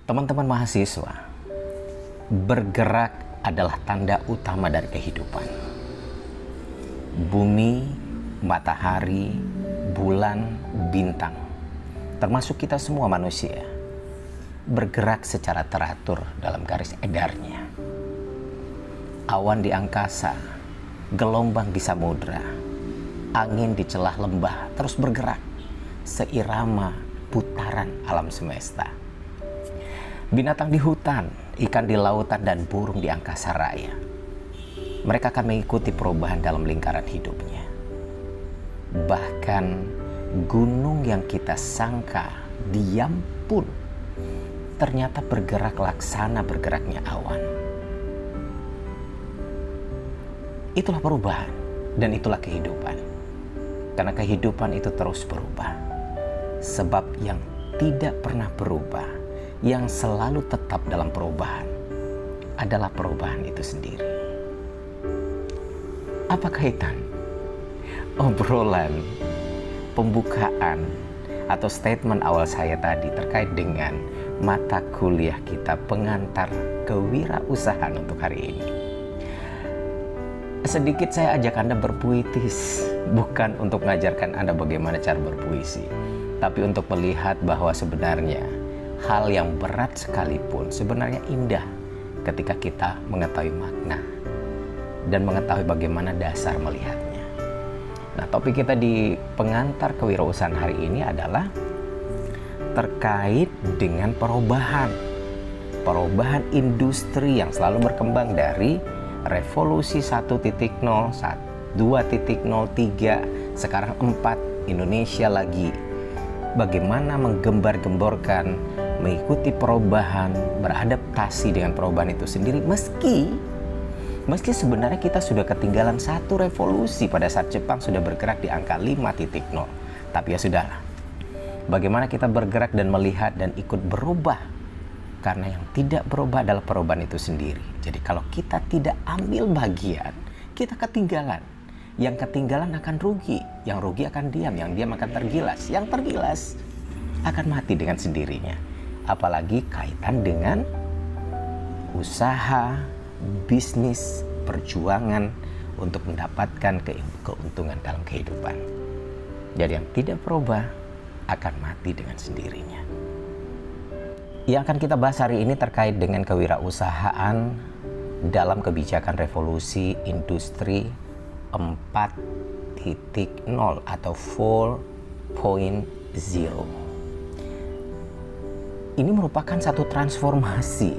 Teman-teman mahasiswa, bergerak adalah tanda utama dari kehidupan. Bumi, matahari, bulan, bintang, termasuk kita semua manusia, bergerak secara teratur dalam garis edarnya. Awan di angkasa, gelombang di samudra, angin di celah lembah terus bergerak seirama putaran alam semesta. Binatang di hutan, ikan di lautan, dan burung di angkasa raya, mereka akan mengikuti perubahan dalam lingkaran hidupnya. Bahkan gunung yang kita sangka diam pun ternyata bergerak laksana bergeraknya awan. Itulah perubahan dan itulah kehidupan. Karena kehidupan itu terus berubah. Sebab yang tidak pernah berubah, yang selalu tetap dalam perubahan, adalah perubahan itu sendiri. Apa kaitan obrolan, pembukaan, atau statement awal saya tadi terkait dengan mata kuliah kita pengantar kewirausahaan untuk hari ini? Sedikit saya ajak Anda berpuitis, bukan untuk mengajarkan Anda bagaimana cara berpuisi, tapi untuk melihat bahwa sebenarnya hal yang berat sekalipun sebenarnya indah ketika kita mengetahui makna dan mengetahui bagaimana dasar melihatnya. Nah, topik kita di pengantar kewirausahaan hari ini adalah terkait dengan perubahan industri yang selalu berkembang dari revolusi 1.0, 2.0, 3, sekarang 4, Indonesia lagi. Bagaimana menggembar-gemborkan, mengikuti perubahan, beradaptasi dengan perubahan itu sendiri, meski sebenarnya kita sudah ketinggalan satu revolusi pada saat Jepang sudah bergerak di angka 5.0. Tapi ya sudahlah. Bagaimana kita bergerak dan melihat dan ikut berubah, karena yang tidak berubah adalah perubahan itu sendiri. Jadi kalau kita tidak ambil bagian, kita ketinggalan. Yang ketinggalan akan rugi, yang rugi akan diam, yang diam akan tergilas, yang tergilas akan mati dengan sendirinya. Apalagi kaitan dengan usaha, bisnis, perjuangan untuk mendapatkan keuntungan dalam kehidupan. Jadi yang tidak berubah akan mati dengan sendirinya. Yang akan kita bahas hari ini terkait dengan kewirausahaan dalam kebijakan revolusi industri 4.0 atau 4.0. Ini merupakan satu transformasi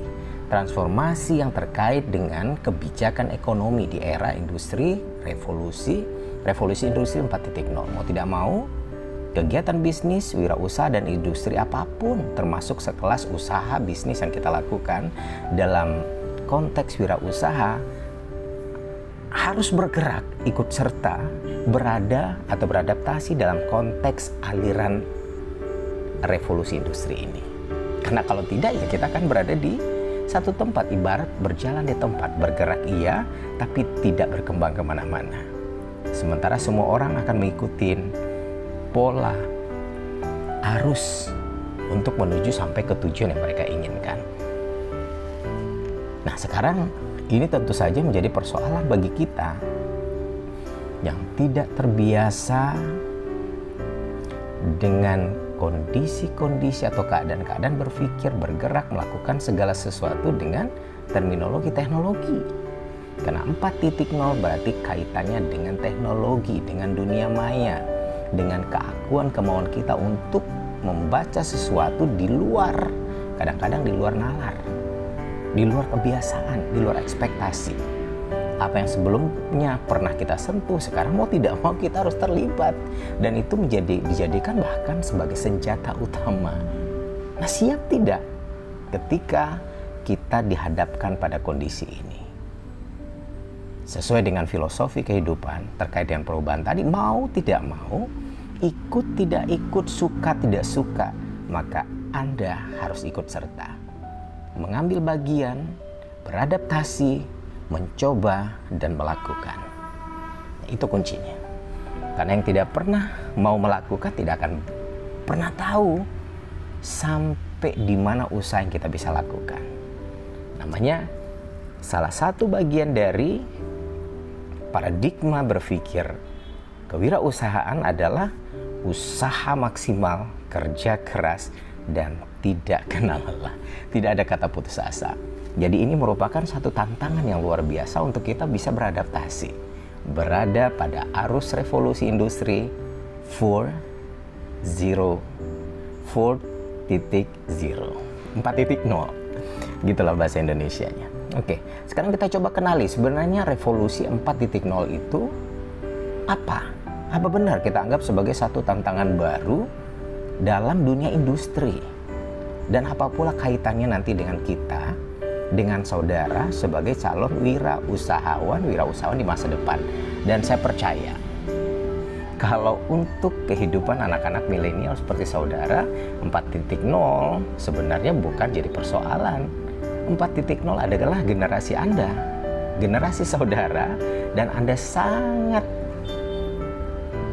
yang terkait dengan kebijakan ekonomi di era industri revolusi industri 4.0. Mau tidak mau, kegiatan bisnis, wirausaha, dan industri apapun, termasuk sekelas usaha bisnis yang kita lakukan dalam konteks wirausaha, harus bergerak, ikut serta, berada atau beradaptasi dalam konteks aliran revolusi industri ini. Karena kalau tidak, ya kita akan berada di satu tempat, ibarat berjalan di tempat, bergerak iya, tapi tidak berkembang kemana-mana. Sementara semua orang akan mengikuti pola arus untuk menuju sampai ke tujuan yang mereka inginkan. Nah, sekarang ini tentu saja menjadi persoalan bagi kita yang tidak terbiasa dengan kondisi-kondisi atau keadaan-keadaan berpikir, bergerak, melakukan segala sesuatu dengan terminologi teknologi. Karena 4.0 berarti kaitannya dengan teknologi, dengan dunia maya, dengan keakuan kemauan kita untuk membaca sesuatu di luar, kadang-kadang di luar nalar, di luar kebiasaan, di luar ekspektasi. Apa yang sebelumnya pernah kita sentuh, sekarang mau tidak mau kita harus terlibat. Dan itu dijadikan bahkan sebagai senjata utama. Nah, siap tidak ketika kita dihadapkan pada kondisi ini? Sesuai dengan filosofi kehidupan terkait dengan perubahan tadi, mau tidak mau, ikut tidak ikut, suka tidak suka, maka Anda harus ikut serta, mengambil bagian, beradaptasi, mencoba, dan melakukan. Itu kuncinya. Karena yang tidak pernah mau melakukan tidak akan pernah tahu sampai sampai di mana usaha yang kita bisa lakukan. Namanya salah satu bagian dari paradigma berpikir kewirausahaan adalah usaha maksimal, kerja keras, dan tidak kenal lelah. Tidak ada kata putus asa. Jadi ini merupakan satu tantangan yang luar biasa untuk kita bisa beradaptasi, berada pada arus revolusi industri 4.0, 4.0, gitulah bahasa Indonesianya. Oke, sekarang kita coba kenali sebenarnya revolusi 4.0 itu apa? Apa benar kita anggap sebagai satu tantangan baru dalam dunia industri? Dan apa pula kaitannya nanti dengan kita, dengan saudara sebagai calon wirausahawan di masa depan? Dan saya percaya kalau untuk kehidupan anak-anak milenial seperti saudara, 4.0 sebenarnya bukan jadi persoalan. 4.0 adalah generasi Anda, generasi saudara, dan Anda sangat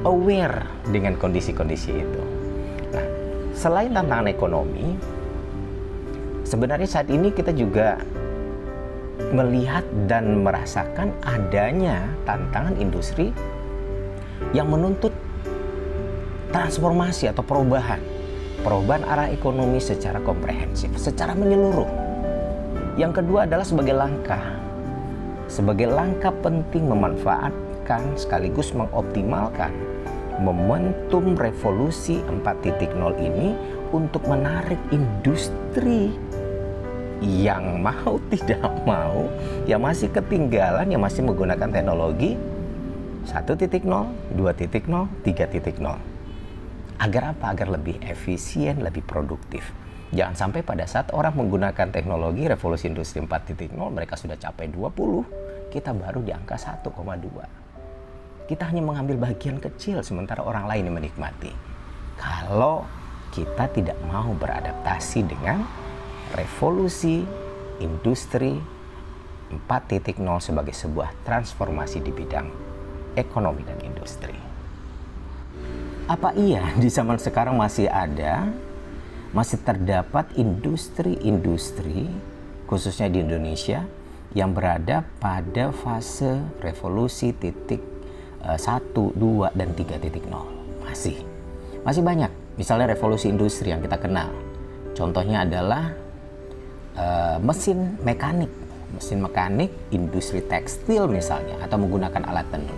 aware dengan kondisi-kondisi itu. Nah, selain tantangan ekonomi, sebenarnya saat ini kita juga melihat dan merasakan adanya tantangan industri yang menuntut transformasi atau perubahan arah ekonomi secara komprehensif, secara menyeluruh. Yang kedua adalah sebagai langkah penting memanfaatkan sekaligus mengoptimalkan momentum revolusi 4.0 ini untuk menarik industri yang mau tidak mau, yang masih ketinggalan, yang masih menggunakan teknologi 1.0, 2.0, 3.0. Agar apa? Agar lebih efisien, lebih produktif. Jangan sampai pada saat orang menggunakan teknologi revolusi industri 4.0 mereka sudah capai 20, kita baru di angka 1,2. Kita hanya mengambil bagian kecil sementara orang lain yang menikmati. Kalau kita tidak mau beradaptasi dengan revolusi industri 4.0 sebagai sebuah transformasi di bidang ekonomi dan industri. Apa iya di zaman sekarang masih terdapat industri-industri khususnya di Indonesia yang berada pada fase revolusi 1, 2, dan 3.0? Masih banyak. Misalnya revolusi industri yang kita kenal. Contohnya adalah mesin mekanik, industri tekstil misalnya, atau menggunakan alat tenun.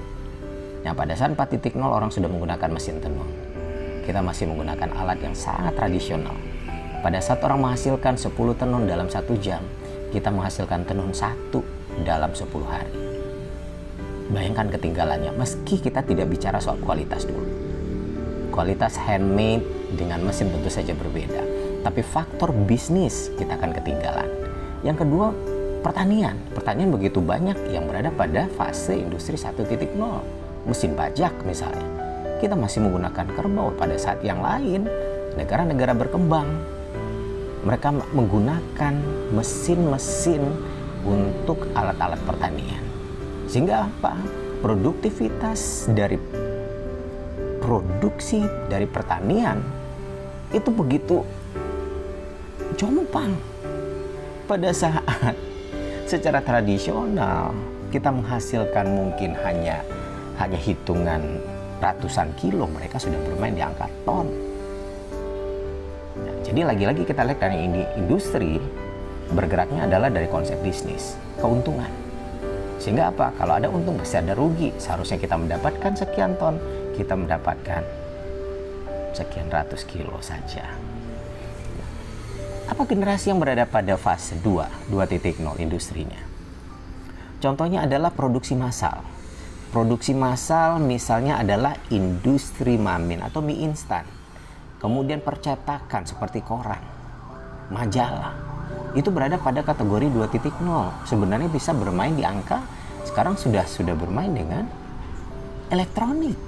Nah, pada saat 4.0 orang sudah menggunakan mesin tenun. Kita masih menggunakan alat yang sangat tradisional. Pada saat orang menghasilkan 10 tenun dalam 1 jam, kita menghasilkan tenun 1 dalam 10 hari. Bayangkan ketinggalannya, meski kita tidak bicara soal kualitas dulu. Kualitas handmade dengan mesin tentu saja berbeda. Tapi faktor bisnis kita akan ketinggalan. Yang kedua, pertanian. Pertanian begitu banyak yang berada pada fase industri 1.0. Mesin bajak misalnya. Kita masih menggunakan kerbau. Pada saat yang lain, negara-negara berkembang, mereka menggunakan mesin-mesin untuk alat-alat pertanian. Sehingga apa? Produktivitas dari produksi dari pertanian itu begitu jompang. Pada saat secara tradisional kita menghasilkan mungkin hanya hitungan ratusan kilo, mereka sudah bermain di angka ton. Nah, jadi lagi-lagi kita lihat dari industri bergeraknya adalah dari konsep bisnis, keuntungan. Sehingga apa? Kalau ada untung pasti ada rugi. Seharusnya kita mendapatkan sekian ton, kita mendapatkan sekian ratus kilo saja. Apa generasi yang berada pada fase 2.0 industrinya? Contohnya adalah produksi massal. Produksi massal misalnya adalah industri mamin atau mie instan. Kemudian percetakan seperti koran, majalah. Itu berada pada kategori 2.0. Sebenarnya bisa bermain di angka, sekarang sudah bermain dengan elektronik.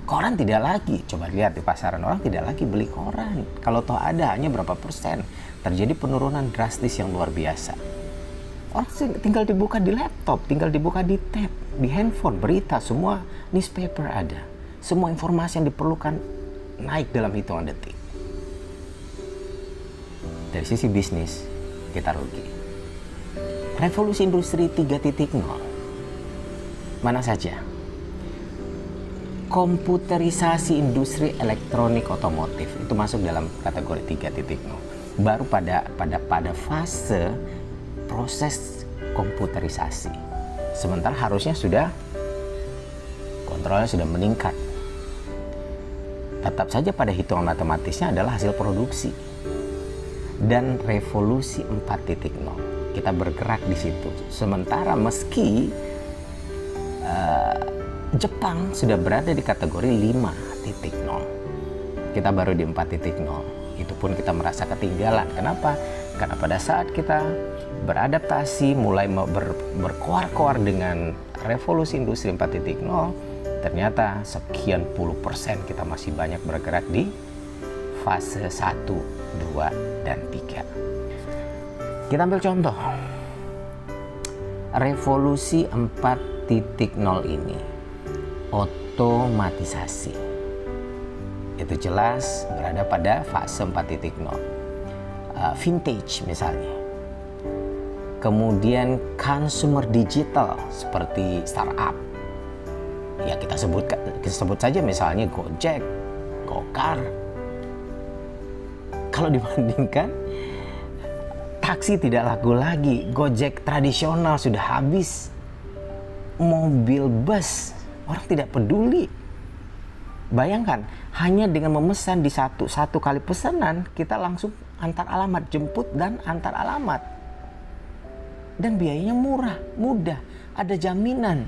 Koran tidak lagi, coba lihat di pasaran, orang tidak lagi beli koran. Kalau toh ada, hanya berapa persen. Terjadi penurunan drastis yang luar biasa. Orang tinggal dibuka di laptop, tinggal dibuka di tab, di handphone, berita, semua newspaper ada. Semua informasi yang diperlukan naik dalam hitungan detik. dari sisi bisnis kita rugi. Revolusi industri 3.0 mana saja? Komputerisasi industri elektronik otomotif itu masuk dalam kategori 3.0. Baru pada fase proses komputerisasi. Sementara harusnya kontrolnya sudah meningkat. Tetap saja pada hitungan matematisnya adalah hasil produksi. Dan revolusi 4.0 kita bergerak di situ. Sementara meski Jepang sudah berada di kategori 5.0, kita baru di 4.0. Itu pun kita merasa ketinggalan. Kenapa? Karena pada saat kita beradaptasi, mulai berkoar-koar dengan revolusi industri 4.0, ternyata sekian puluh persen kita masih banyak bergerak di fase 1, 2, dan 3. Kita ambil contoh. Revolusi 4.0 ini otomatisasi. Itu jelas berada pada fase 4.0. Vintage misalnya. Kemudian consumer digital seperti startup. Ya kita sebut saja misalnya Gojek, Gokar. Kalau dibandingkan taksi tidak laku lagi, Gojek tradisional sudah habis. Mobil bus orang tidak peduli. Bayangkan, hanya dengan memesan di satu kali pesanan, kita langsung antar alamat, jemput dan antar alamat. Dan biayanya murah, mudah, ada jaminan.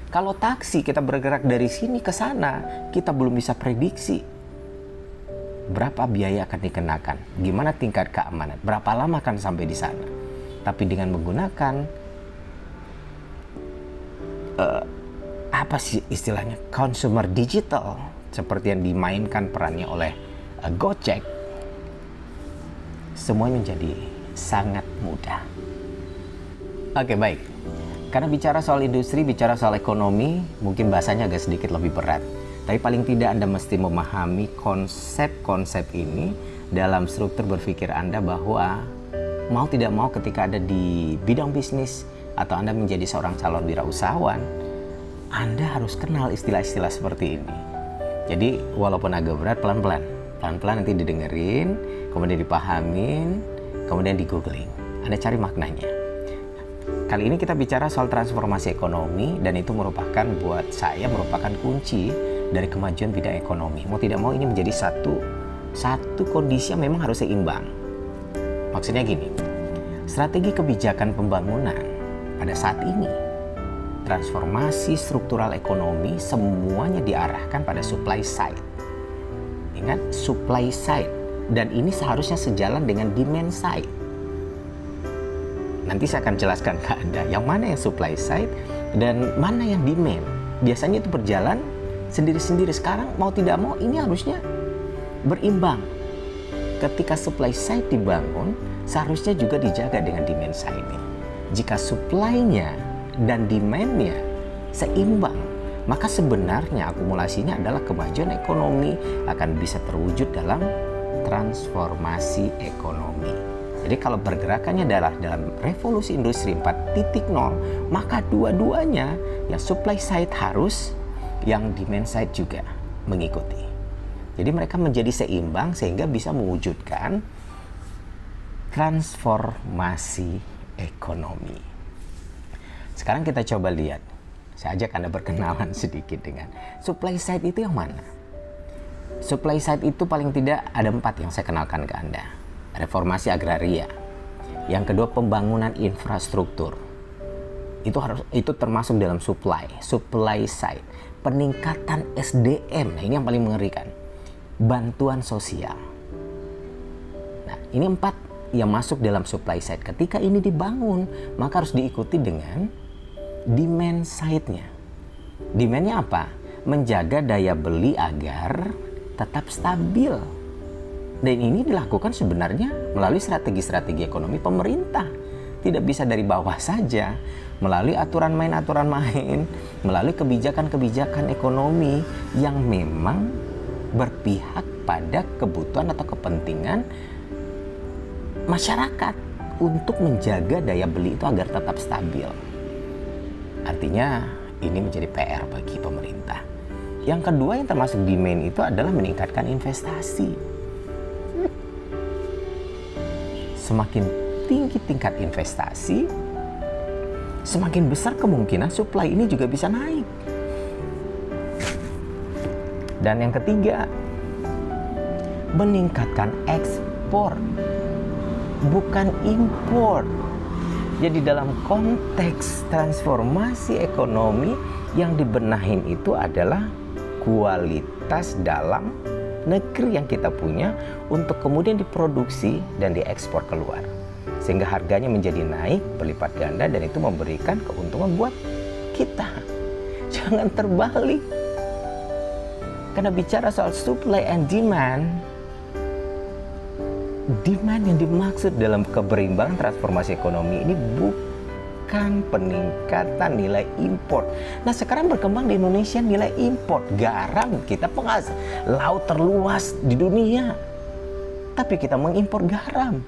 Kalau taksi kita bergerak dari sini ke sana, kita belum bisa prediksi berapa biaya akan dikenakan, gimana tingkat keamanan, berapa lama akan sampai di sana. Tapi dengan menggunakan apa sih istilahnya, consumer digital seperti yang dimainkan perannya oleh Gojek, semuanya menjadi sangat mudah. Oke, baik. Karena bicara soal industri, bicara soal ekonomi, mungkin bahasanya agak sedikit lebih berat. Tapi paling tidak Anda mesti memahami konsep-konsep ini dalam struktur berpikir Anda, bahwa mau tidak mau ketika ada di bidang bisnis atau Anda menjadi seorang calon wirausahawan, Anda harus kenal istilah-istilah seperti ini. Jadi walaupun agak berat, pelan-pelan nanti didengerin, kemudian dipahamin, kemudian di googling, Anda cari maknanya. Kali ini kita bicara soal transformasi ekonomi, dan itu merupakan buat saya merupakan kunci dari kemajuan bidang ekonomi. Mau tidak mau ini menjadi satu kondisi yang memang harus seimbang. Maksudnya gini, strategi kebijakan pembangunan pada saat ini, transformasi struktural ekonomi semuanya diarahkan pada supply side. Ingat, supply side, dan ini seharusnya sejalan dengan demand side. Nanti saya akan jelaskan ke Anda yang mana yang supply side dan mana yang demand. Biasanya itu berjalan sendiri-sendiri. Sekarang mau tidak mau ini harusnya berimbang. Ketika supply side dibangun, seharusnya juga dijaga dengan demand side-nya. Jika supply-nya dan demand-nya seimbang, maka sebenarnya akumulasinya adalah kemajuan ekonomi akan bisa terwujud dalam transformasi ekonomi. Jadi kalau pergerakannya adalah dalam revolusi industri 4.0, maka dua-duanya, yang supply side harus, yang demand side juga mengikuti. Jadi mereka menjadi seimbang sehingga bisa mewujudkan transformasi ekonomi. Sekarang kita coba lihat. Saya ajak Anda berkenalan sedikit dengan supply side itu yang mana. Supply side itu paling tidak ada 4 yang saya kenalkan ke Anda. Reformasi agraria. Yang kedua, pembangunan infrastruktur. Itu termasuk dalam supply side. Peningkatan SDM. Nah, ini yang paling mengerikan. Bantuan sosial. Nah, ini 4 yang masuk dalam supply side. Ketika ini dibangun, maka harus diikuti dengan demand side-nya. Demand-nya apa? Menjaga daya beli agar tetap stabil. Dan ini dilakukan sebenarnya melalui strategi-strategi ekonomi pemerintah. Tidak bisa dari bawah saja, melalui aturan main, melalui kebijakan-kebijakan ekonomi yang memang berpihak pada kebutuhan atau kepentingan masyarakat untuk menjaga daya beli itu agar tetap stabil. Artinya ini menjadi PR bagi pemerintah. Yang kedua yang termasuk demand itu adalah meningkatkan investasi. Semakin tinggi tingkat investasi, semakin besar kemungkinan supply ini juga bisa naik. Dan yang ketiga, meningkatkan ekspor, bukan impor. Jadi dalam konteks transformasi ekonomi yang dibenahin itu adalah kualitas dalam negeri yang kita punya untuk kemudian diproduksi dan diekspor keluar. Sehingga harganya menjadi naik berlipat ganda dan itu memberikan keuntungan buat kita. Jangan terbalik. Karena bicara soal supply and demand, demand yang dimaksud dalam keberimbangan transformasi ekonomi ini bukan peningkatan nilai impor. Nah sekarang berkembang di Indonesia nilai impor garam, kita penghasil laut terluas di dunia, tapi kita mengimpor garam.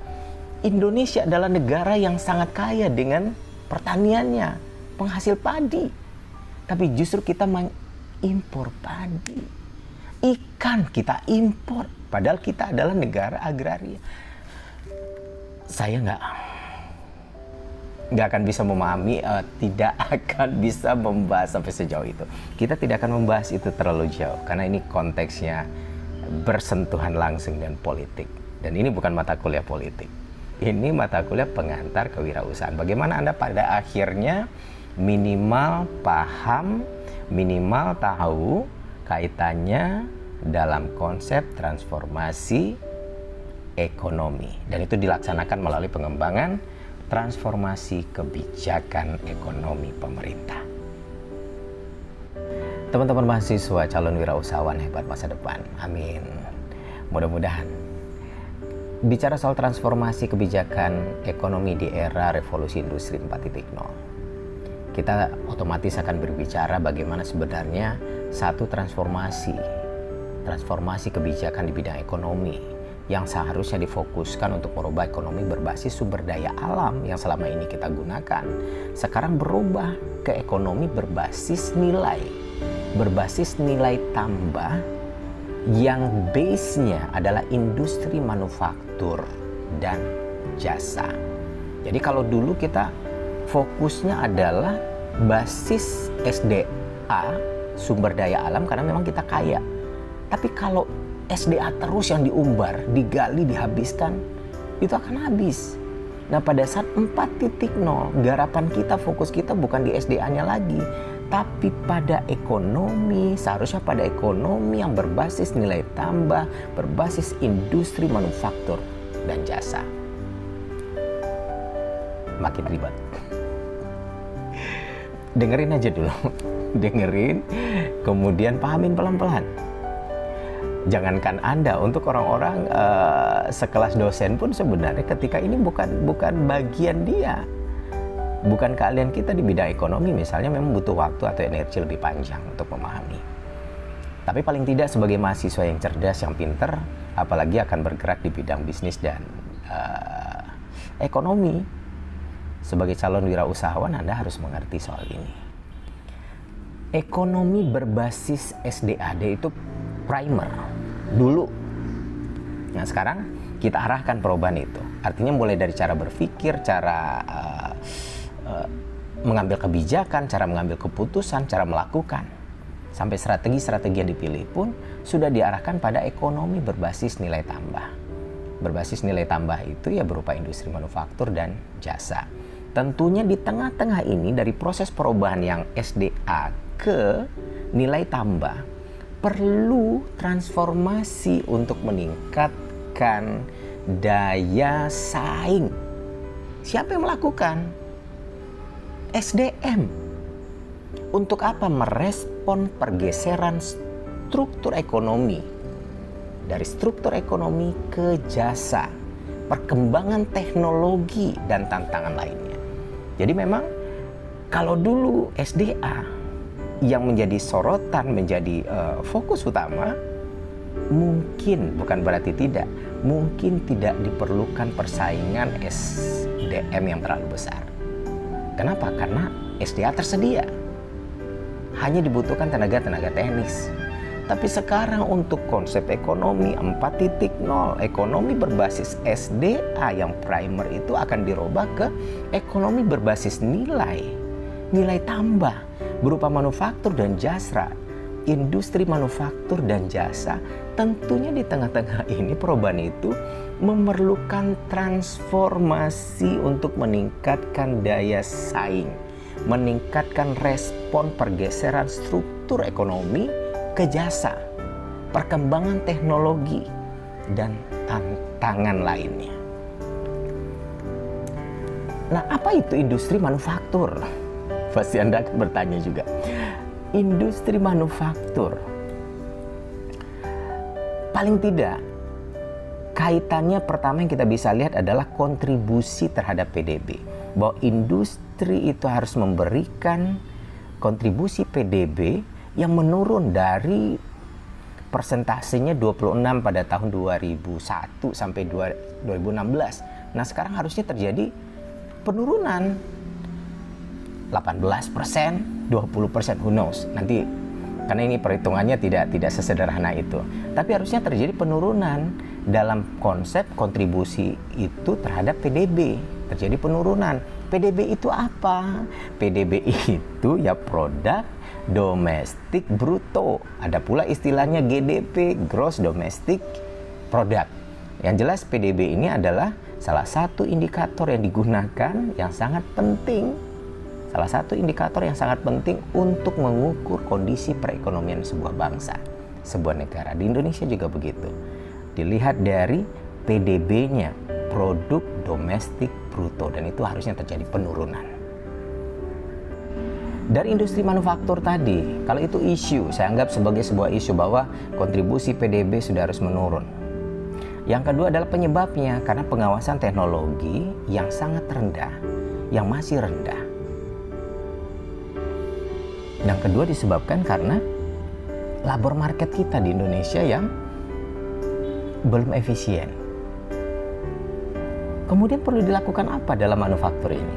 Indonesia adalah negara yang sangat kaya dengan pertaniannya, penghasil padi, tapi justru kita mengimpor padi. Ikan kita impor, padahal kita adalah negara agraria. Saya nggak akan bisa memahami, tidak akan bisa membahas sampai sejauh itu. Kita tidak akan membahas itu terlalu jauh, karena ini konteksnya bersentuhan langsung dengan politik. Dan ini bukan mata kuliah politik. Ini mata kuliah pengantar kewirausahaan. Bagaimana Anda pada akhirnya minimal paham, minimal tahu kaitannya dalam konsep transformasi ekonomi. Dan itu dilaksanakan melalui pengembangan transformasi kebijakan ekonomi pemerintah. Teman-teman mahasiswa calon wirausahawan hebat masa depan. Amin. Mudah-mudahan. Bicara soal transformasi kebijakan ekonomi di era revolusi industri 4.0. Kita otomatis akan berbicara bagaimana sebenarnya satu transformasi kebijakan di bidang ekonomi yang seharusnya difokuskan untuk merubah ekonomi berbasis sumber daya alam yang selama ini kita gunakan, sekarang berubah ke ekonomi berbasis nilai tambah yang base-nya adalah industri manufaktur dan jasa. Jadi kalau dulu kita fokusnya adalah basis SDA, sumber daya alam, karena memang kita kaya. Tapi kalau SDA terus yang diumbar, digali, dihabiskan, itu akan habis. Nah pada saat 4.0, garapan kita, fokus kita bukan di SDA-nya lagi, tapi pada ekonomi, seharusnya pada ekonomi yang berbasis nilai tambah, berbasis industri manufaktur dan jasa. Makin ribet. Dengerin aja dulu, dengerin, kemudian pahamin pelan-pelan. Jangankan Anda, untuk orang-orang sekelas dosen pun sebenarnya ketika ini bukan bagian dia. Bukan keahlian kita di bidang ekonomi misalnya, memang butuh waktu atau energi lebih panjang untuk memahami. Tapi paling tidak sebagai mahasiswa yang cerdas, yang pinter, apalagi akan bergerak di bidang bisnis dan ekonomi, sebagai calon wirausahawan Anda harus mengerti soal ini. Ekonomi berbasis SDAD itu primer dulu. Nah sekarang kita arahkan perubahan itu. Artinya mulai dari cara berpikir, cara mengambil kebijakan, cara mengambil keputusan, cara melakukan, sampai strategi-strategi yang dipilih pun sudah diarahkan pada ekonomi berbasis nilai tambah. Berbasis nilai tambah itu ya berupa industri manufaktur dan jasa. Tentunya di tengah-tengah ini dari proses perubahan yang SDA ke nilai tambah, perlu transformasi untuk meningkatkan daya saing. Siapa yang melakukan? SDM. Untuk apa? Merespon pergeseran struktur ekonomi dari struktur ekonomi ke jasa, perkembangan teknologi dan tantangan lainnya. Jadi memang kalau dulu SDA yang menjadi sorotan, menjadi fokus utama, mungkin, bukan berarti tidak, mungkin tidak diperlukan persaingan SDM yang terlalu besar. Kenapa? Karena SDA tersedia. Hanya dibutuhkan tenaga-tenaga teknis. Tapi sekarang untuk konsep ekonomi 4.0, ekonomi berbasis SDA yang primer itu akan dirubah ke ekonomi berbasis nilai tambah berupa manufaktur dan jasa. Industri manufaktur dan jasa tentunya di tengah-tengah ini perubahan itu memerlukan transformasi untuk meningkatkan daya saing, meningkatkan respon pergeseran struktur ekonomi ke jasa, perkembangan teknologi, dan tantangan lainnya. Nah, apa itu industri manufaktur? Pasti Anda akan bertanya juga. Industri manufaktur, paling tidak kaitannya pertama yang kita bisa lihat adalah kontribusi terhadap PDB. Bahwa industri itu harus memberikan kontribusi PDB yang menurun dari persentasenya 26 pada tahun 2001 sampai 2016. Nah, sekarang harusnya terjadi penurunan 18%, 20%, who knows. Nanti karena ini perhitungannya tidak sesederhana itu. Tapi harusnya terjadi penurunan dalam konsep kontribusi itu terhadap PDB. Terjadi penurunan. PDB itu apa? PDB itu ya produk domestik bruto. Ada pula istilahnya GDP, gross domestic product. Yang jelas PDB ini adalah salah satu indikator yang digunakan yang sangat penting. Salah satu indikator yang sangat penting untuk mengukur kondisi perekonomian sebuah bangsa, sebuah negara. Di Indonesia juga begitu. Dilihat dari PDB-nya, produk domestik bruto, dan itu harusnya terjadi penurunan. Dari industri manufaktur tadi, kalau itu isu, saya anggap sebagai sebuah isu bahwa kontribusi PDB sudah harus menurun. Yang kedua adalah penyebabnya, karena pengawasan teknologi yang sangat rendah, yang masih rendah. Yang kedua disebabkan karena labor market kita di Indonesia yang belum efisien. Kemudian perlu dilakukan apa dalam manufaktur ini?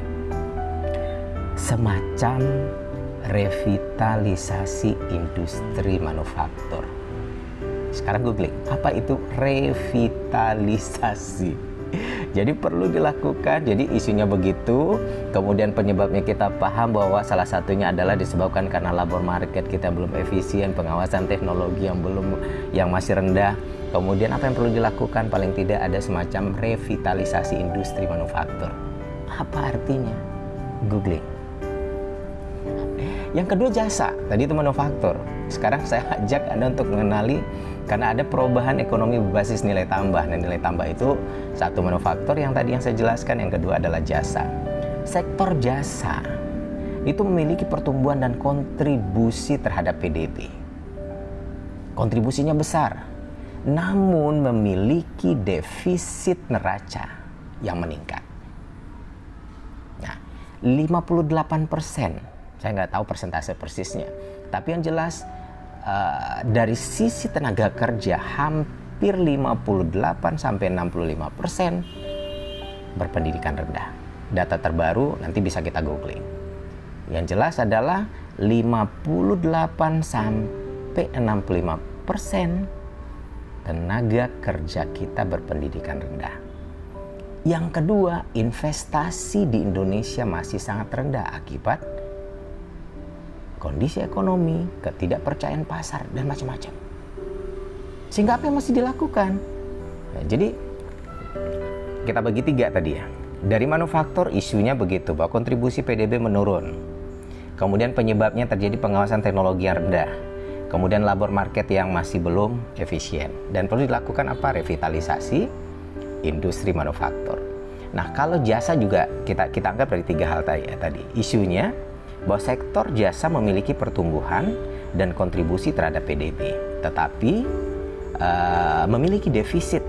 Semacam revitalisasi industri manufaktur. Sekarang googling, apa itu revitalisasi? Jadi perlu dilakukan, jadi isunya begitu, kemudian penyebabnya kita paham bahwa salah satunya adalah disebabkan karena labor market kita belum efisien, pengawasan teknologi yang masih rendah. Kemudian apa yang perlu dilakukan? Paling tidak ada semacam revitalisasi industri manufaktur. Apa artinya? Googling. Yang kedua jasa, tadi itu manufaktur. Sekarang saya ajak Anda untuk mengenali, karena ada perubahan ekonomi berbasis nilai tambah. Dan nilai tambah itu satu manufaktur yang tadi yang saya jelaskan, yang kedua adalah jasa. Sektor jasa itu memiliki pertumbuhan dan kontribusi terhadap PDB. Kontribusinya besar, namun memiliki defisit neraca yang meningkat. Nah, 58%, saya nggak tahu persentase persisnya, tapi yang jelas dari sisi tenaga kerja hampir 58-65% berpendidikan rendah. Data terbaru nanti bisa kita googling. Yang jelas adalah 58-65% tenaga kerja kita berpendidikan rendah. Yang kedua, investasi di Indonesia masih sangat rendah akibat kondisi ekonomi, ketidakpercayaan pasar, dan macam-macam. Sehingga apa yang mesti dilakukan? Nah, jadi kita bagi tiga tadi ya. Dari manufaktur isunya begitu, bahwa kontribusi PDB menurun. Kemudian penyebabnya terjadi pengawasan teknologi yang rendah. Kemudian labor market yang masih belum efisien. Dan perlu dilakukan apa? Revitalisasi industri manufaktur. Nah, kalau jasa juga kita anggap dari tiga hal tadi. Isunya bahwa sektor jasa memiliki pertumbuhan dan kontribusi terhadap PDB, tetapi memiliki defisit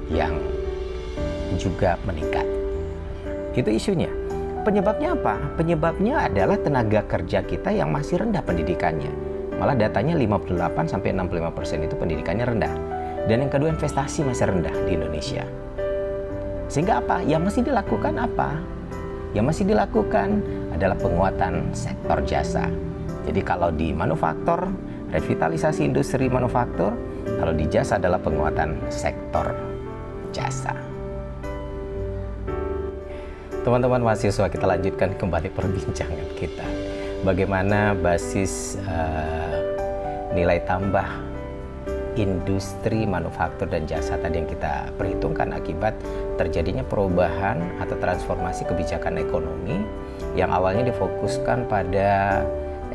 yang juga meningkat. Itu isunya. Penyebabnya apa? Penyebabnya adalah tenaga kerja kita yang masih rendah pendidikannya. Malah datanya 58-65% itu pendidikannya rendah. Dan yang kedua, investasi masih rendah di Indonesia. Sehingga apa? Yang mesti dilakukan apa? Yang mesti dilakukan adalah penguatan sektor jasa. Jadi kalau di manufaktur, revitalisasi industri manufaktur, kalau di jasa adalah penguatan sektor jasa. Teman-teman mahasiswa, kita lanjutkan kembali perbincangan kita. Bagaimana basis nilai tambah industri manufaktur dan jasa tadi yang kita perhitungkan akibat terjadinya perubahan atau transformasi kebijakan ekonomi yang awalnya difokuskan pada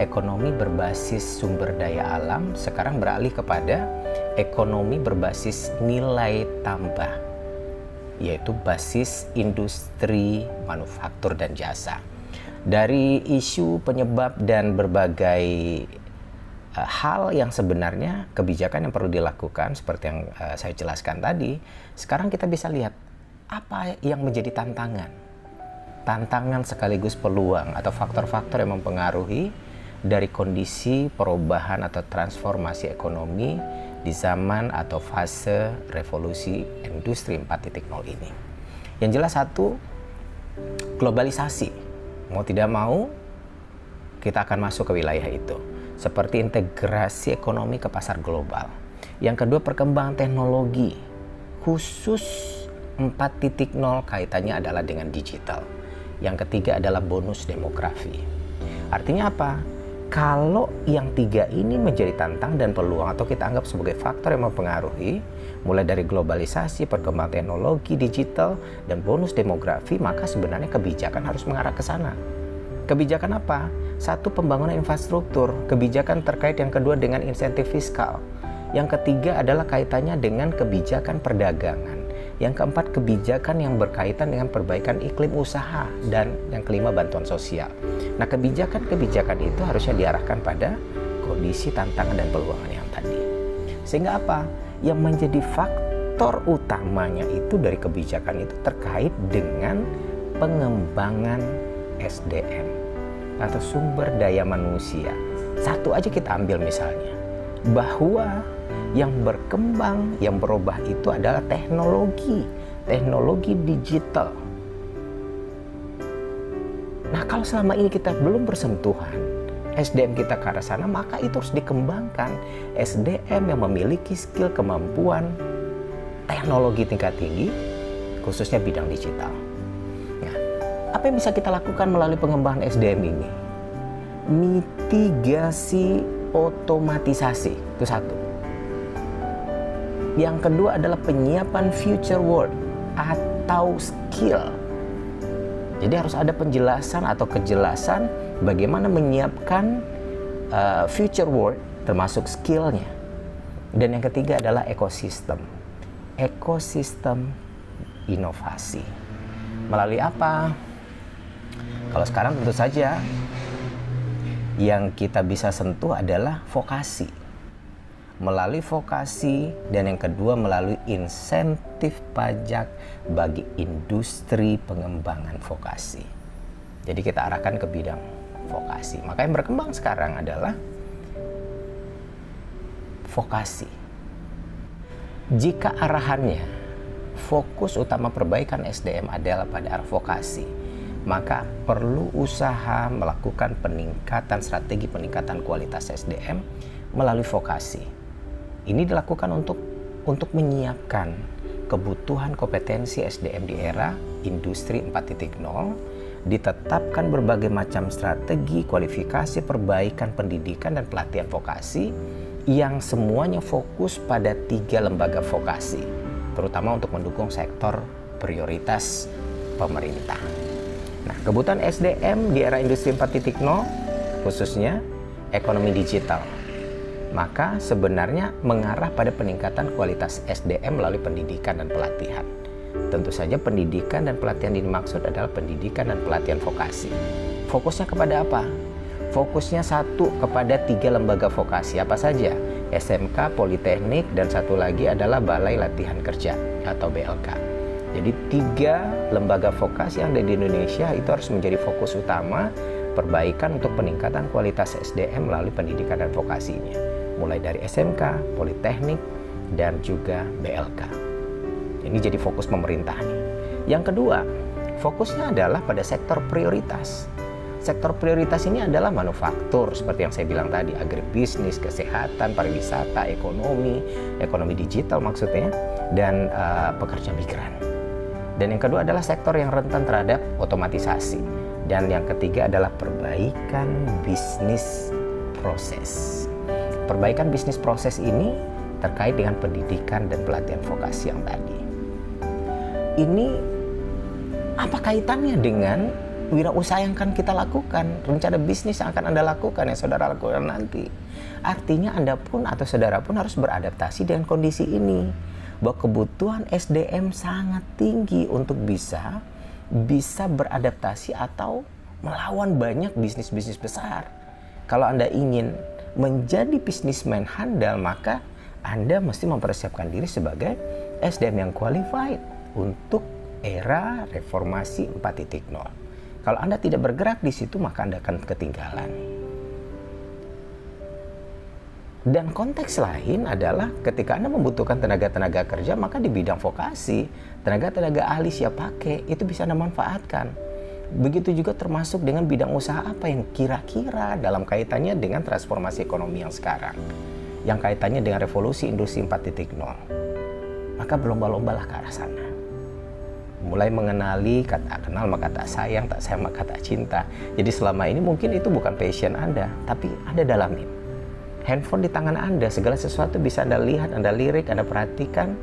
ekonomi berbasis sumber daya alam, sekarang beralih kepada ekonomi berbasis nilai tambah, yaitu basis industri manufaktur dan jasa. Dari isu penyebab dan berbagai hal yang sebenarnya kebijakan yang perlu dilakukan seperti yang saya jelaskan tadi, sekarang kita bisa lihat apa yang menjadi tantangan sekaligus peluang atau faktor-faktor yang mempengaruhi dari kondisi perubahan atau transformasi ekonomi di zaman atau fase revolusi industri 4.0 ini. Yang jelas satu, globalisasi. Mau tidak mau kita akan masuk ke wilayah itu, seperti integrasi ekonomi ke pasar global. Yang kedua, perkembangan teknologi, khusus 4.0 kaitannya adalah dengan digital. Yang ketiga adalah bonus demografi. Artinya apa? Kalau yang tiga ini menjadi tantang dan peluang atau kita anggap sebagai faktor yang mempengaruhi, mulai dari globalisasi, perkembangan teknologi, digital, dan bonus demografi, maka sebenarnya kebijakan harus mengarah ke sana. Kebijakan apa? Satu, pembangunan infrastruktur. Kebijakan terkait yang kedua dengan insentif fiskal. Yang ketiga adalah kaitannya dengan kebijakan perdagangan. Yang keempat, kebijakan yang berkaitan dengan perbaikan iklim usaha. Dan yang kelima, bantuan sosial. Nah, kebijakan-kebijakan itu harusnya diarahkan pada kondisi tantangan dan peluang yang tadi. Sehingga apa? Yang menjadi faktor utamanya itu dari kebijakan itu terkait dengan pengembangan SDM atau sumber daya manusia. Satu aja kita ambil misalnya, bahwa yang berkembang, yang berubah itu adalah teknologi digital. Nah, kalau selama ini kita belum bersentuhan SDM kita ke arah sana, maka itu harus dikembangkan. SDM yang memiliki skill, kemampuan, teknologi tingkat tinggi, khususnya bidang digital. Nah, apa yang bisa kita lakukan melalui pengembangan SDM ini? Mitigasi otomatisasi, itu satu. Yang kedua adalah penyiapan future world atau skill. Jadi harus ada penjelasan atau kejelasan bagaimana menyiapkan future world termasuk skillnya. Dan yang ketiga adalah ekosistem. Ekosistem inovasi. Melalui apa? Kalau sekarang tentu saja yang kita bisa sentuh adalah vokasi. Melalui vokasi, dan yang kedua melalui insentif pajak bagi industri pengembangan vokasi. Jadi kita arahkan ke bidang vokasi. Maka yang berkembang sekarang adalah vokasi. Jika arahannya fokus utama perbaikan SDM adalah pada arah vokasi, maka perlu usaha melakukan peningkatan strategi peningkatan kualitas SDM melalui vokasi. Ini dilakukan untuk menyiapkan kebutuhan kompetensi SDM di era industri 4.0, ditetapkan berbagai macam strategi, kualifikasi, perbaikan pendidikan dan pelatihan vokasi yang semuanya fokus pada 3 lembaga vokasi, terutama untuk mendukung sektor prioritas pemerintah. Nah, kebutuhan SDM di era industri 4.0 khususnya ekonomi digital, maka sebenarnya mengarah pada peningkatan kualitas SDM melalui pendidikan dan pelatihan. Tentu saja pendidikan dan pelatihan yang dimaksud adalah pendidikan dan pelatihan vokasi. Fokusnya kepada apa? Fokusnya satu kepada 3 lembaga vokasi. Apa saja? SMK, Politeknik, dan satu lagi adalah Balai Latihan Kerja atau BLK. Jadi 3 lembaga vokasi yang ada di Indonesia itu harus menjadi fokus utama perbaikan untuk peningkatan kualitas SDM melalui pendidikan dan vokasinya. Mulai dari SMK, Politeknik, dan juga BLK. Ini jadi fokus pemerintah nih. Yang kedua, fokusnya adalah pada sektor prioritas. Sektor prioritas ini adalah manufaktur, seperti yang saya bilang tadi, agribisnis, kesehatan, pariwisata, ekonomi digital maksudnya, dan pekerja migran. Dan yang kedua adalah sektor yang rentan terhadap otomatisasi. Dan yang ketiga adalah perbaikan bisnis proses. Perbaikan bisnis proses ini terkait dengan pendidikan dan pelatihan vokasi yang tadi. Ini apa kaitannya dengan wirausaha yang akan kita lakukan, rencana bisnis yang akan Anda lakukan, yang saudara lakukan nanti? Artinya Anda pun atau saudara pun harus beradaptasi dengan kondisi ini, bahwa kebutuhan SDM sangat tinggi untuk bisa beradaptasi atau melawan banyak bisnis-bisnis besar. Kalau Anda ingin menjadi bisnismen handal, maka Anda mesti mempersiapkan diri sebagai SDM yang qualified untuk era reformasi 4.0. Kalau Anda tidak bergerak di situ, maka Anda akan ketinggalan. Dan konteks lain adalah ketika Anda membutuhkan tenaga-tenaga kerja, maka di bidang vokasi, tenaga-tenaga ahli siap pakai, itu bisa Anda manfaatkan. Begitu juga termasuk dengan bidang usaha apa yang kira-kira dalam kaitannya dengan transformasi ekonomi yang sekarang, yang kaitannya dengan revolusi industri 4.0. Maka berlomba-lombalah ke arah sana. Mulai mengenali kata kenal maka tak sayang, tak sayang maka tak cinta. Jadi selama ini mungkin itu bukan passion Anda, tapi Anda dalamin. Handphone di tangan Anda, segala sesuatu bisa Anda lihat, Anda lirik, Anda perhatikan,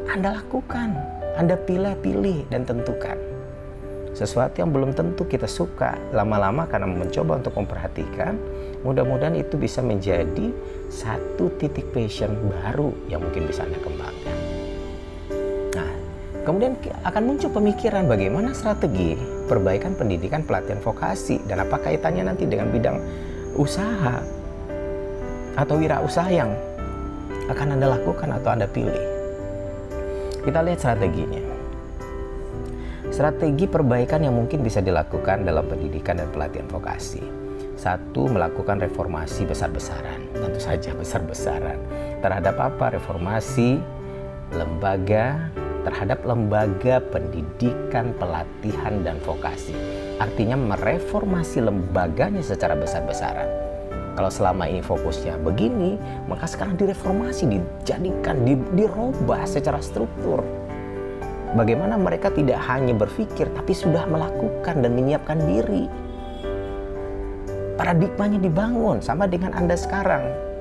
Anda lakukan, Anda pilih dan tentukan. Sesuatu yang belum tentu kita suka, lama-lama karena mencoba untuk memperhatikan, mudah-mudahan itu bisa menjadi satu titik passion baru yang mungkin bisa Anda kembangkan. Kemudian akan muncul pemikiran bagaimana strategi perbaikan pendidikan pelatihan vokasi dan apa kaitannya nanti dengan bidang usaha atau wirausaha yang akan Anda lakukan atau Anda pilih. Kita lihat strateginya. Strategi perbaikan yang mungkin bisa dilakukan dalam pendidikan dan pelatihan vokasi. Satu, melakukan reformasi besar-besaran. Tentu saja besar-besaran. Terhadap apa? Reformasi terhadap lembaga pendidikan, pelatihan, dan vokasi. Artinya mereformasi lembaganya secara besar-besaran. Kalau selama ini fokusnya begini, maka sekarang direformasi, dijadikan, dirubah secara struktur. Bagaimana mereka tidak hanya berpikir, tapi sudah melakukan dan menyiapkan diri. Paradigmanya dibangun, sama dengan Anda sekarang.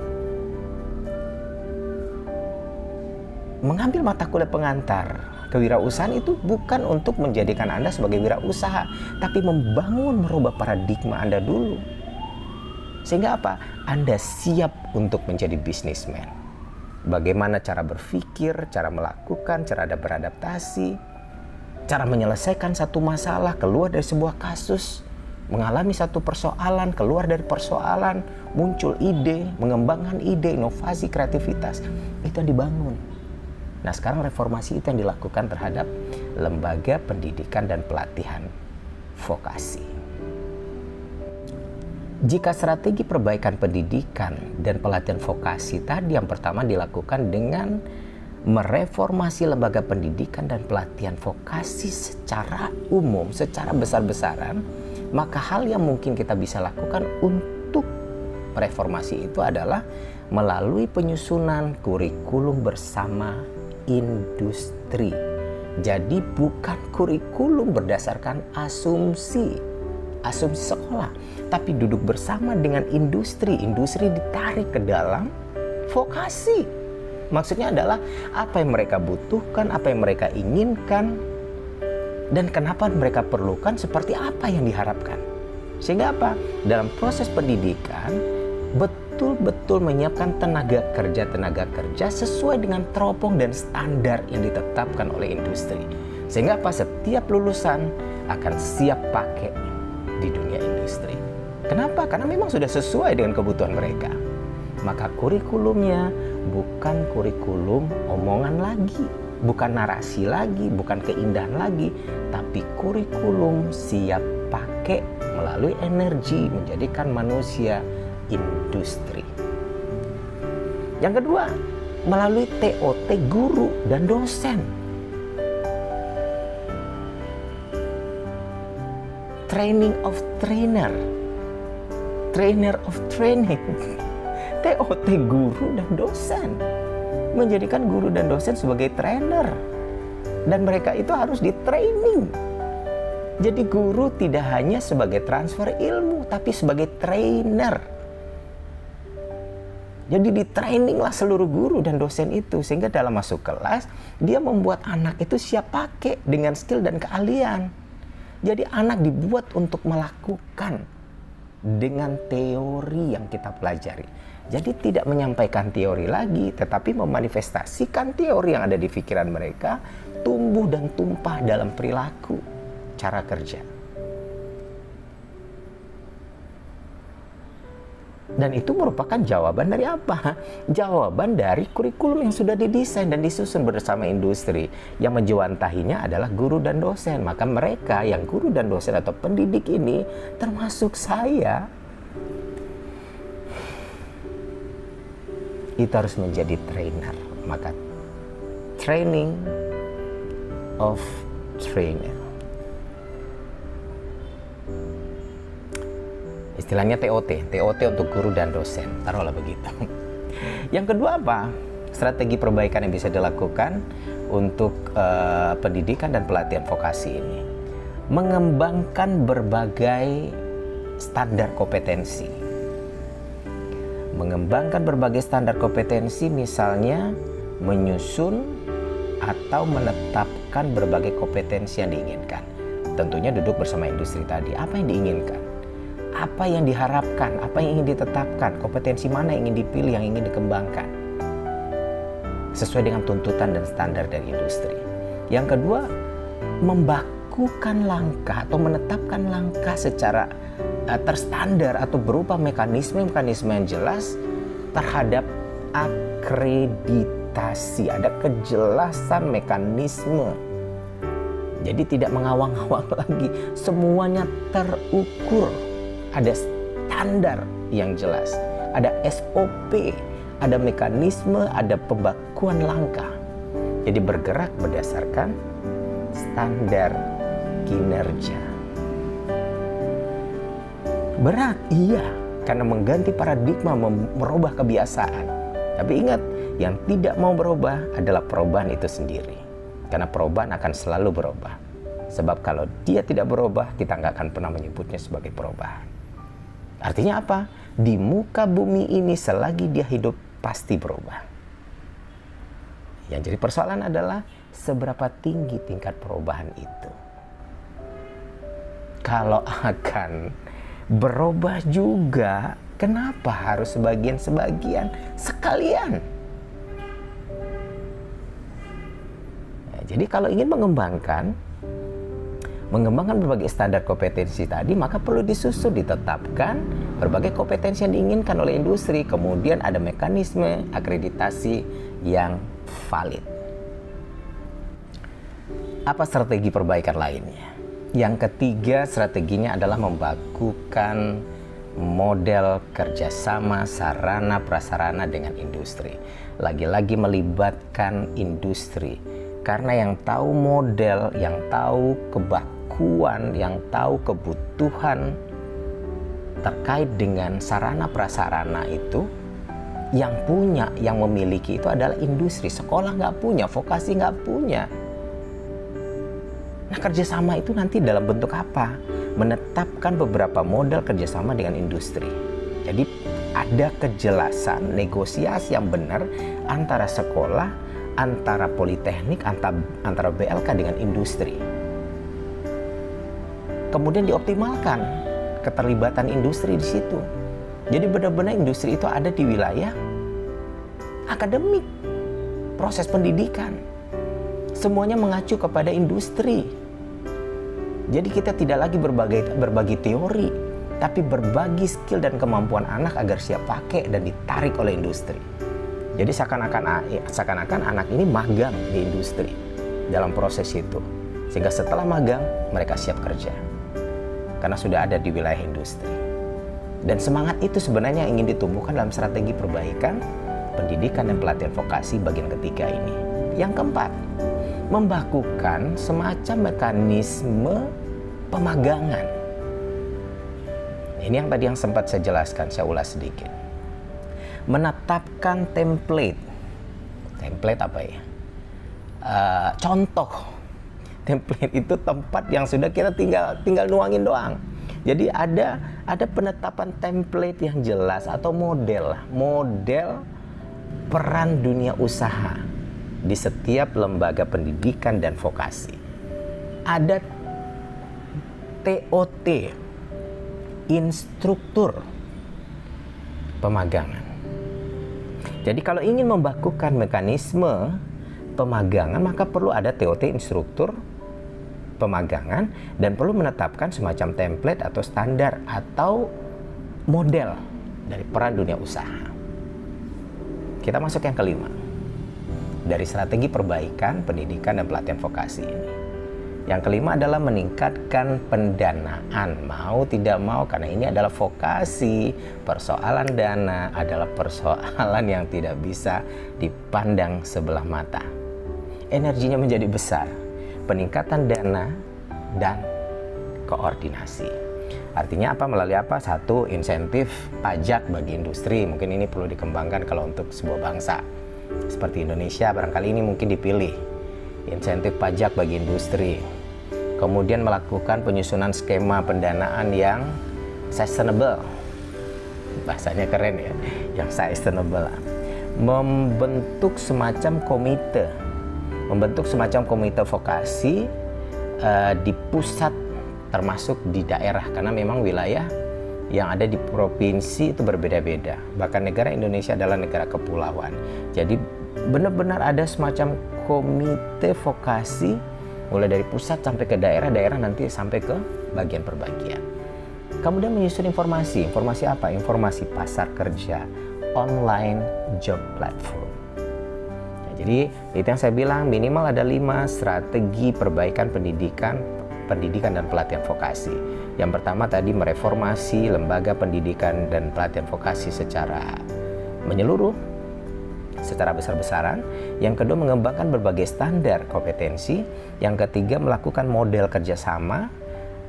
Mengambil mata kuliah pengantar kewirausahaan itu bukan untuk menjadikan Anda sebagai wirausaha, tapi merubah paradigma Anda dulu. Sehingga apa? Anda siap untuk menjadi bisnismen. Bagaimana cara berpikir, cara melakukan, cara Anda beradaptasi, cara menyelesaikan satu masalah, keluar dari sebuah kasus, mengalami satu persoalan, keluar dari persoalan, muncul ide, mengembangkan ide, inovasi, kreativitas. Itu yang dibangun. Nah, sekarang reformasi itu yang dilakukan terhadap lembaga pendidikan dan pelatihan vokasi. Jika strategi perbaikan pendidikan dan pelatihan vokasi tadi yang pertama dilakukan dengan mereformasi lembaga pendidikan dan pelatihan vokasi secara umum, secara besar-besaran, maka hal yang mungkin kita bisa lakukan untuk reformasi itu adalah melalui penyusunan kurikulum bersama industri. Jadi bukan kurikulum berdasarkan asumsi sekolah, tapi duduk bersama dengan industri ditarik ke dalam vokasi. Maksudnya adalah apa yang mereka butuhkan, apa yang mereka inginkan, dan kenapa mereka perlukan, seperti apa yang diharapkan. Sehingga apa? Dalam proses pendidikan betul-betul menyiapkan tenaga kerja sesuai dengan teropong dan standar yang ditetapkan oleh industri. Sehingga apa? Setiap lulusan akan siap pakai di dunia industri. Kenapa? Karena memang sudah sesuai dengan kebutuhan mereka. Maka kurikulumnya bukan kurikulum omongan lagi, bukan narasi lagi, bukan keindahan lagi, tapi kurikulum siap pakai melalui energi menjadikan manusia industri. Yang kedua, melalui TOT guru dan dosen. Training of trainer, trainer of training. TOT guru dan dosen. Menjadikan guru dan dosen sebagai trainer. Dan mereka itu harus di training. Jadi guru tidak hanya sebagai transfer ilmu, tapi sebagai trainer. Jadi di training lah seluruh guru dan dosen itu, sehingga dalam masuk kelas dia membuat anak itu siap pakai dengan skill dan keahlian. Jadi anak dibuat untuk melakukan dengan teori yang kita pelajari. Jadi tidak menyampaikan teori lagi, tetapi memanifestasikan teori yang ada di pikiran mereka, tumbuh dan tumpah dalam perilaku, cara kerja. Dan itu merupakan jawaban dari apa? Jawaban dari kurikulum yang sudah didesain dan disusun bersama industri. Yang menjewantahinya adalah guru dan dosen. Maka mereka yang guru dan dosen atau pendidik ini, termasuk saya, itu harus menjadi trainer. Maka training of trainer. Istilahnya TOT untuk guru dan dosen, taruhlah begitu. Yang kedua apa? Strategi perbaikan yang bisa dilakukan untuk pendidikan dan pelatihan vokasi ini. Mengembangkan berbagai standar kompetensi. Mengembangkan berbagai standar kompetensi, misalnya menyusun atau menetapkan berbagai kompetensi yang diinginkan. Tentunya duduk bersama industri tadi, apa yang diinginkan? Apa yang diharapkan, apa yang ingin ditetapkan, kompetensi mana yang ingin dipilih, yang ingin dikembangkan sesuai dengan tuntutan dan standar dari industri. Yang kedua, membakukan langkah atau menetapkan langkah secara terstandar atau berupa mekanisme-mekanisme yang jelas terhadap akreditasi. Ada kejelasan mekanisme. Jadi tidak mengawang-awang lagi, semuanya terukur. Ada standar yang jelas, ada SOP, ada mekanisme, ada pembakuan langkah. Jadi bergerak berdasarkan standar kinerja. Berat, iya, karena mengganti paradigma, merubah kebiasaan. Tapi ingat, yang tidak mau berubah adalah perubahan itu sendiri. Karena perubahan akan selalu berubah. Sebab kalau dia tidak berubah, kita nggak akan pernah menyebutnya sebagai perubahan. Artinya apa? Di muka bumi ini selagi dia hidup pasti berubah. Yang jadi persoalan adalah seberapa tinggi tingkat perubahan itu. Kalau akan berubah juga, kenapa harus sebagian-sebagian? Sekalian. Ya, jadi kalau ingin mengembangkan berbagai standar kompetensi tadi, maka perlu disusun, ditetapkan berbagai kompetensi yang diinginkan oleh industri. Kemudian ada mekanisme akreditasi yang valid. Apa strategi perbaikan lainnya? Yang ketiga, strateginya adalah membakukan model kerjasama sarana prasarana dengan industri. Lagi-lagi melibatkan industri. Karena yang tahu model, yang tahu kebakuan, yang tahu kebutuhan terkait dengan sarana prasarana itu, yang punya, yang memiliki itu adalah industri. Sekolah nggak punya, vokasi nggak punya. Nah, kerjasama itu nanti dalam bentuk apa? Menetapkan beberapa model kerjasama dengan industri. Jadi ada kejelasan negosiasi yang benar antara sekolah, antara politeknik, antara BLK dengan industri. Kemudian dioptimalkan keterlibatan industri di situ. Jadi benar-benar industri itu ada di wilayah akademik, proses pendidikan. Semuanya mengacu kepada industri. Jadi kita tidak lagi berbagi teori, tapi berbagi skill dan kemampuan anak agar siap pakai dan ditarik oleh industri. Jadi seakan-akan anak ini magang di industri dalam proses itu. Sehingga setelah magang, mereka siap kerja. Karena sudah ada di wilayah industri. Dan semangat itu sebenarnya ingin ditumbuhkan dalam strategi perbaikan pendidikan dan pelatihan vokasi bagian ketiga ini. Yang keempat, membakukan semacam mekanisme pemagangan. Ini yang tadi yang sempat saya jelaskan, saya ulas sedikit. Menetapkan template apa ya? Contoh. Template itu tempat yang sudah kita tinggal nuangin doang. Jadi ada penetapan template yang jelas atau model peran dunia usaha di setiap lembaga pendidikan dan vokasi. Ada TOT, instruktur pemagangan. Jadi kalau ingin membakukan mekanisme pemagangan, maka perlu ada TOT, instruktur pemagangan, dan perlu menetapkan semacam template atau standar atau model dari peran dunia usaha. Kita masuk yang kelima, dari strategi perbaikan pendidikan dan pelatihan vokasi ini. Yang kelima adalah meningkatkan pendanaan, mau tidak mau, karena ini adalah vokasi. Persoalan dana adalah persoalan yang tidak bisa dipandang sebelah mata. Energinya menjadi besar. Peningkatan dana dan koordinasi. Artinya apa? Melalui apa? Satu, insentif pajak bagi industri. Mungkin ini perlu dikembangkan kalau untuk sebuah bangsa seperti Indonesia, barangkali ini mungkin dipilih. Insentif pajak bagi industri. Kemudian melakukan penyusunan skema pendanaan yang sustainable. Bahasanya keren ya, yang sustainable. Membentuk semacam komite vokasi di pusat termasuk di daerah, karena memang wilayah yang ada di provinsi itu berbeda-beda. Bahkan negara Indonesia adalah negara kepulauan. Jadi benar-benar ada semacam komite vokasi mulai dari pusat sampai ke daerah nanti sampai ke bagian per bagian. Kemudian menyusun informasi apa? Informasi pasar kerja, online job platform. Jadi itu yang saya bilang, minimal ada 5 strategi perbaikan pendidikan dan pelatihan vokasi. Yang pertama tadi mereformasi lembaga pendidikan dan pelatihan vokasi secara menyeluruh, secara besar-besaran. Yang kedua, mengembangkan berbagai standar kompetensi. Yang ketiga, melakukan model kerjasama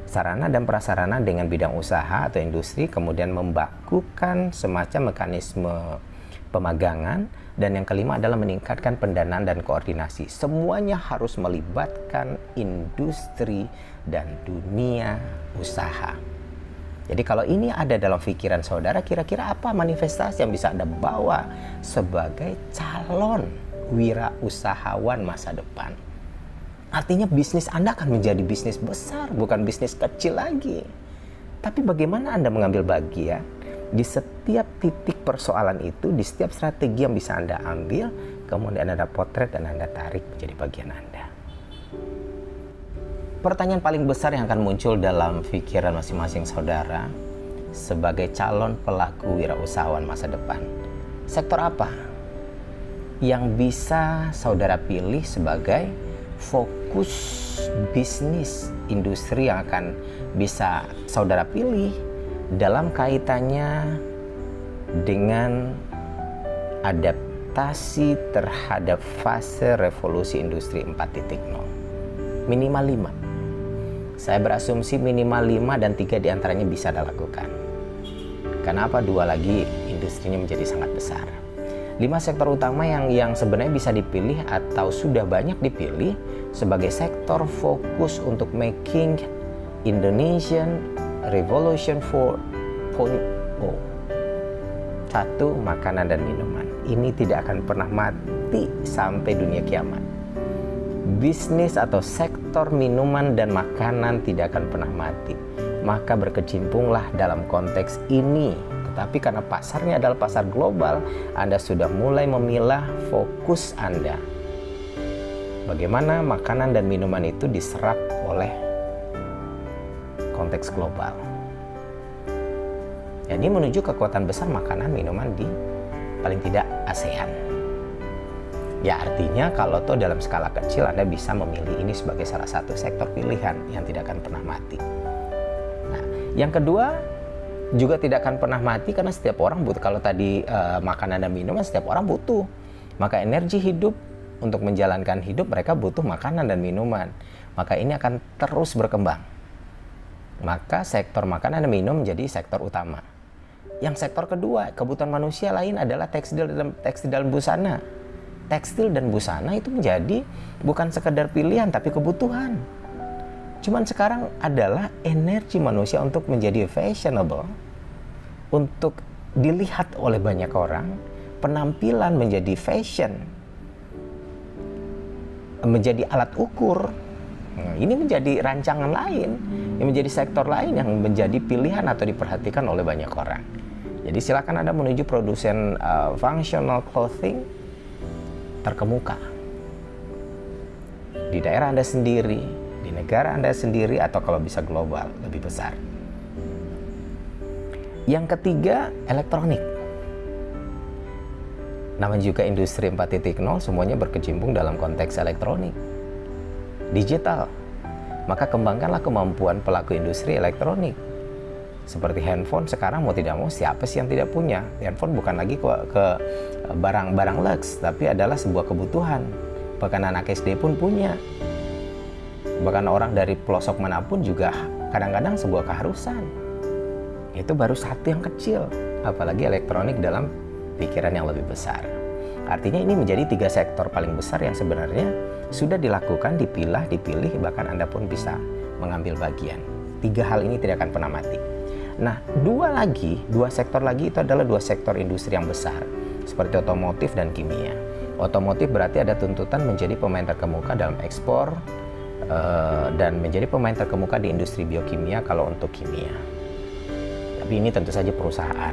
sarana dan prasarana dengan bidang usaha atau industri. Kemudian membakukan semacam mekanisme pemagangan. Dan yang kelima adalah meningkatkan pendanaan dan koordinasi. Semuanya harus melibatkan industri dan dunia usaha. Jadi kalau ini ada dalam pikiran saudara, kira-kira apa manifestasi yang bisa Anda bawa sebagai calon wirausahawan masa depan? Artinya bisnis Anda akan menjadi bisnis besar, bukan bisnis kecil lagi. Tapi bagaimana Anda mengambil bagian di setiap titik persoalan itu, di setiap strategi yang bisa Anda ambil, kemudian Anda potret dan Anda tarik menjadi bagian Anda. Pertanyaan paling besar yang akan muncul dalam pikiran masing-masing saudara sebagai calon pelaku wirausahawan masa depan, sektor apa yang bisa saudara pilih sebagai fokus bisnis industri yang akan bisa saudara pilih dalam kaitannya dengan adaptasi terhadap fase revolusi industri 4.0. Minimal 5. Saya berasumsi minimal 5 dan 3 diantaranya bisa dilakukan. Kenapa? 2 lagi industrinya menjadi sangat besar. 5 sektor utama yang sebenarnya bisa dipilih atau sudah banyak dipilih sebagai sektor fokus untuk making Indonesian Revolution 4.0. 1. Makanan dan minuman. Ini tidak akan pernah mati sampai dunia kiamat. Bisnis atau sektor minuman dan makanan tidak akan pernah mati. Maka berkecimpunglah dalam konteks ini. Tetapi karena pasarnya adalah pasar global, Anda sudah mulai memilah fokus Anda. Bagaimana makanan dan minuman itu diserap oleh konteks global. Ini menuju kekuatan besar makanan minuman di paling tidak ASEAN. Ya artinya kalau toh dalam skala kecil Anda bisa memilih ini sebagai salah satu sektor pilihan yang tidak akan pernah mati. Nah, yang kedua, juga tidak akan pernah mati karena setiap orang butuh. Kalau tadi makanan dan minuman setiap orang butuh, maka energi hidup untuk menjalankan hidup mereka butuh makanan dan minuman, maka ini akan terus berkembang. Maka sektor makanan dan minum menjadi sektor utama. Yang sektor kedua, kebutuhan manusia lain adalah tekstil dan busana. Tekstil dan busana itu menjadi bukan sekedar pilihan tapi kebutuhan. Cuman sekarang adalah energi manusia untuk menjadi fashionable, untuk dilihat oleh banyak orang, penampilan menjadi fashion, menjadi alat ukur. Nah, ini menjadi rancangan lain, yang menjadi sektor lain yang menjadi pilihan atau diperhatikan oleh banyak orang. Jadi silakan Anda menuju produsen functional clothing terkemuka di daerah Anda sendiri, di negara Anda sendiri, atau kalau bisa global lebih besar. Yang ketiga, elektronik. Namanya juga industri 4.0, semuanya berkecimpung dalam konteks elektronik, digital. Maka kembangkanlah kemampuan pelaku industri elektronik. Seperti handphone sekarang mau tidak mau siapa sih yang tidak punya? Handphone bukan lagi ke barang-barang lux, tapi adalah sebuah kebutuhan. Bahkan anak SD pun punya. Bahkan orang dari pelosok manapun juga kadang-kadang sebuah keharusan. Itu baru satu yang kecil, apalagi elektronik dalam pikiran yang lebih besar. Artinya ini menjadi 3 sektor paling besar yang sebenarnya sudah dilakukan, dipilih, bahkan Anda pun bisa mengambil bagian. 3 hal ini tidak akan pernah mati. Nah, 2 sektor lagi itu adalah 2 sektor industri yang besar, seperti otomotif dan kimia. Otomotif berarti ada tuntutan menjadi pemain terkemuka dalam ekspor, dan menjadi pemain terkemuka di industri biokimia kalau untuk kimia. Tapi ini tentu saja perusahaan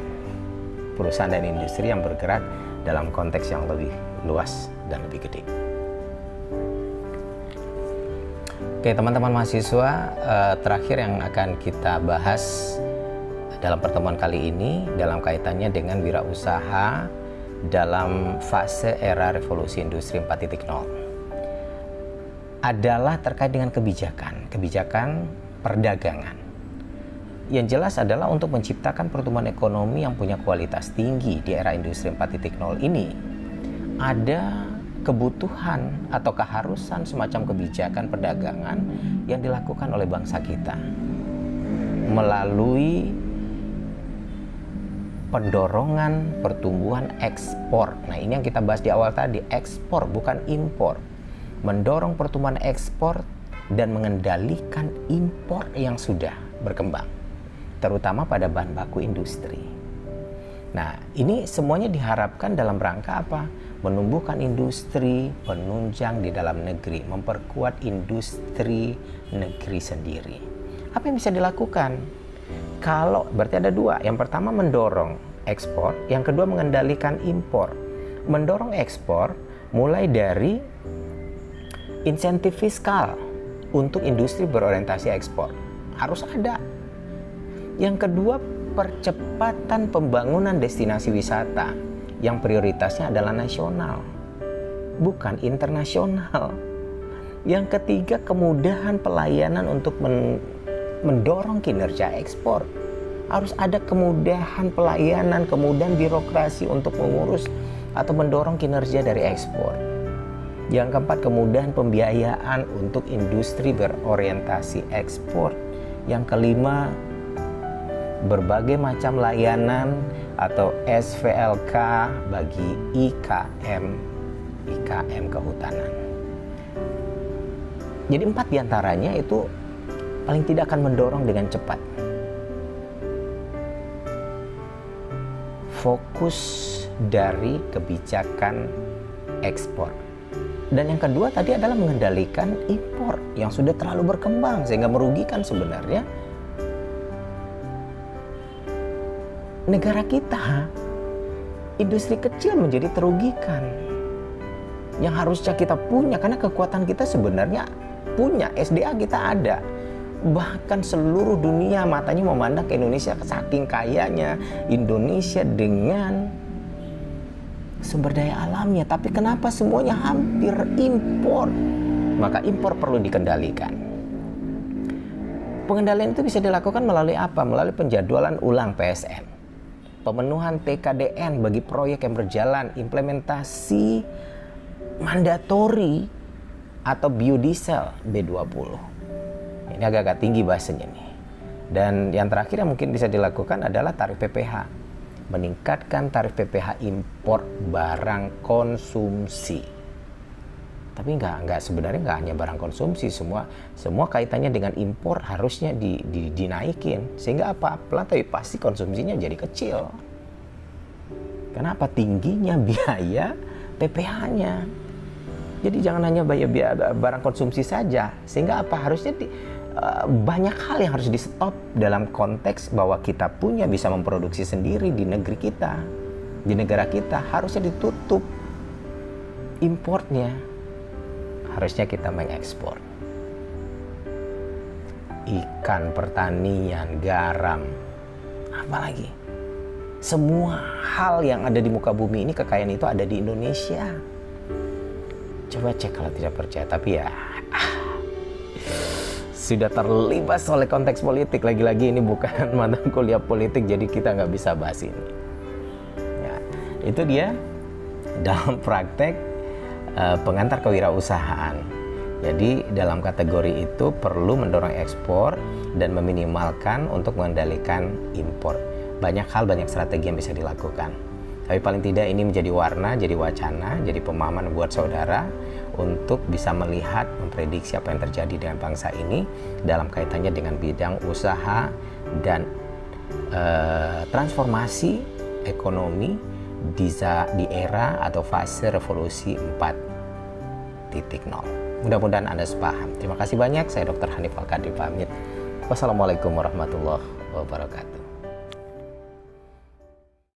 dan industri yang bergerak dalam konteks yang lebih luas dan lebih gede. Oke, teman-teman mahasiswa, terakhir yang akan kita bahas dalam pertemuan kali ini dalam kaitannya dengan wirausaha dalam fase era revolusi industri 4.0 adalah terkait dengan kebijakan perdagangan. Yang jelas adalah untuk menciptakan pertumbuhan ekonomi yang punya kualitas tinggi di era industri 4.0 ini, ada kebutuhan atau keharusan semacam kebijakan perdagangan yang dilakukan oleh bangsa kita melalui pendorongan pertumbuhan ekspor. Nah, ini yang kita bahas di awal tadi, ekspor bukan impor. Mendorong pertumbuhan ekspor dan mengendalikan impor yang sudah berkembang, terutama pada bahan baku industri. Nah, ini semuanya diharapkan dalam rangka apa? Menumbuhkan industri penunjang di dalam negeri, memperkuat industri negeri sendiri. Apa yang bisa dilakukan? Kalau berarti ada 2. Yang pertama mendorong ekspor, yang kedua mengendalikan impor. Mendorong ekspor mulai dari insentif fiskal untuk industri berorientasi ekspor. Harus ada. Yang kedua, percepatan pembangunan destinasi wisata yang prioritasnya adalah nasional, bukan internasional. Yang ketiga, kemudahan pelayanan untuk mendorong kinerja ekspor. Harus ada kemudahan pelayanan, kemudahan birokrasi untuk mengurus atau mendorong kinerja dari ekspor. Yang keempat, kemudahan pembiayaan untuk industri berorientasi ekspor. Yang kelima, berbagai macam layanan atau SVLK bagi IKM kehutanan. Jadi 4 diantaranya itu paling tidak akan mendorong dengan cepat. Fokus dari kebijakan ekspor. Dan yang kedua tadi adalah mengendalikan impor yang sudah terlalu berkembang sehingga merugikan sebenarnya negara kita. Industri kecil menjadi terugikan. Yang harusnya kita punya, karena kekuatan kita sebenarnya punya, SDA kita ada. Bahkan seluruh dunia matanya memandang ke Indonesia, saking kayanya Indonesia dengan sumber daya alamnya. Tapi kenapa semuanya hampir impor? Maka impor perlu dikendalikan. Pengendalian itu bisa dilakukan melalui apa? Melalui penjadwalan ulang PSN, pemenuhan TKDN bagi proyek yang berjalan, implementasi mandatori atau biodiesel B20. Ini agak-agak tinggi bahasanya nih. Dan yang terakhir yang mungkin bisa dilakukan adalah tarif PPh. Meningkatkan tarif PPh impor barang konsumsi. Tapi sebenarnya nggak hanya barang konsumsi, semua kaitannya dengan impor harusnya dinaikin. Sehingga apa? Tapi pasti konsumsinya jadi kecil. Kenapa? Tingginya biaya PPh-nya. Jadi jangan hanya biaya barang konsumsi saja. Sehingga apa? Harusnya banyak hal yang harus di stop dalam konteks bahwa kita bisa memproduksi sendiri di negeri kita, di negara kita. Harusnya ditutup importnya, harusnya kita mengekspor ikan, pertanian, garam, apalagi semua hal yang ada di muka bumi ini, kekayaan itu ada di Indonesia. Coba cek kalau tidak percaya. Tapi ya sudah terlibat oleh konteks politik. Lagi-lagi ini bukan mata kuliah politik, jadi kita nggak bisa bahas ini ya. Itu dia dalam praktek pengantar kewirausahaan. Jadi dalam kategori itu perlu mendorong ekspor dan meminimalkan untuk mengendalikan impor. Banyak hal, banyak strategi yang bisa dilakukan. Tapi paling tidak ini menjadi warna, jadi wacana, jadi pemahaman buat saudara untuk bisa melihat, memprediksi apa yang terjadi dengan bangsa ini dalam kaitannya dengan bidang usaha dan transformasi ekonomi di era atau fase revolusi 4.0. Mudah-mudahan Anda sepaham. Terima kasih banyak. Saya Dr. Hanif Al-Qadri pamit. Wassalamualaikum warahmatullahi wabarakatuh.